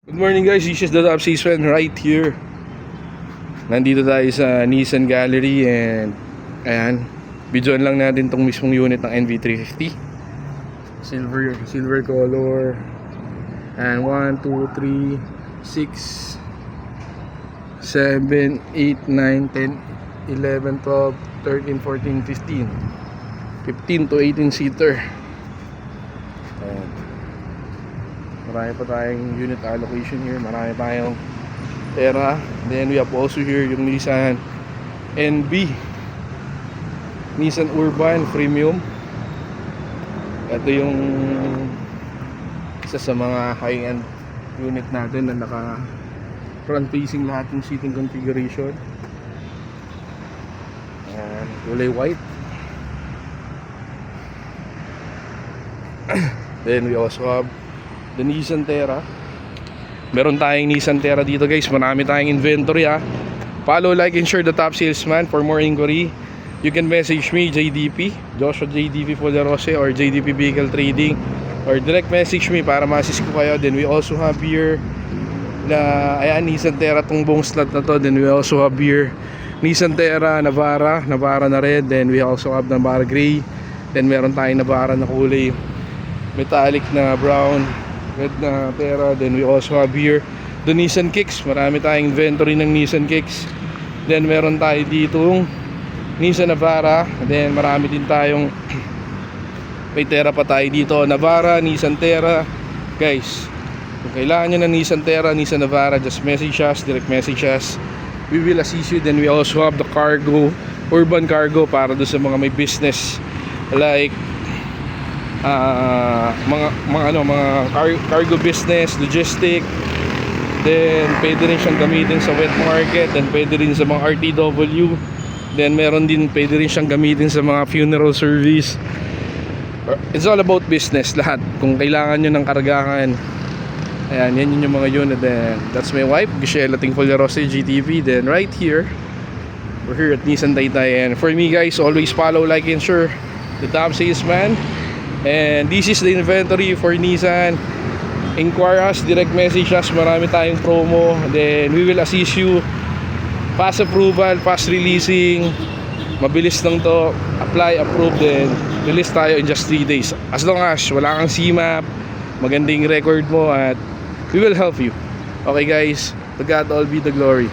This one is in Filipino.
Good morning guys, this is the Top Salesman right here. Nandito tayo sa Nissan Gallery and ayan, videoan lang natin tong mismong unit ng NV350 silver color. And 1, 2, 3, 6 7, 8, 9, 10, 11, 12, 13, 14, 15 15 to 18 seater. Ayan. Marami pa tayong unit allocation here. Marami tayong pera. Then we have also here yung Nissan NB, Nissan Urban Premium. Ito yung isa sa mga high-end unit natin na naka front facing lahat ng seating configuration. Ayan, kulay white. Then we also have the Nissan Terra. Meron tayong Nissan Terra dito guys. Marami tayong inventory ha. Follow, like, and share the Top Salesman. For more inquiry, you can message me, JDP Joshua JDP Polarose or JDP Vehicle Trading, or direct message me para ma-assist ko kayo. Then we also have here na ayan, Nissan Terra tong buong slot na to. Then we also have here Nissan Terra Navara na red. Then we also have Navara gray. Then meron tayong Navara na kulay metallic na brown, red na Terra. Then we also have here the Nissan Kicks. Marami tayong inventory ng Nissan Kicks. Then meron tayo ditong Nissan Navara. Then marami din tayong may Terra pa tayo dito, Navara, Nissan Terra. Guys, kung kailangan nyo ng Nissan Terra, Nissan Navara, just message us, direct message us. We will assist you. Then we also have the cargo, urban cargo, para doon sa mga may business like mga cargo business, logistic. Then pwede rin siyang gamitin sa wet market. Then pwede rin sa mga RTW. Then meron din pwede rin siyang gamitin sa mga funeral service. It's all about business lahat. Kung kailangan nyo ng karagahan, ayan, yan yun yung mga unit. Then that's my wife, Gisela Tingfollarose, GTV. Then right here, we're here at Nissan Taytay. And for me guys, always follow, like, and share the Top Salesman. And this is the inventory for Nissan. Inquire us, direct message us. Marami tayong promo. Then we will assist you. Fast approval, fast releasing. Mabilis lang to. Apply, approve, then release tayo in just 3 days. As long as wala kang CMAP, magandang record mo, at we will help you. Okay guys, to God all be the glory.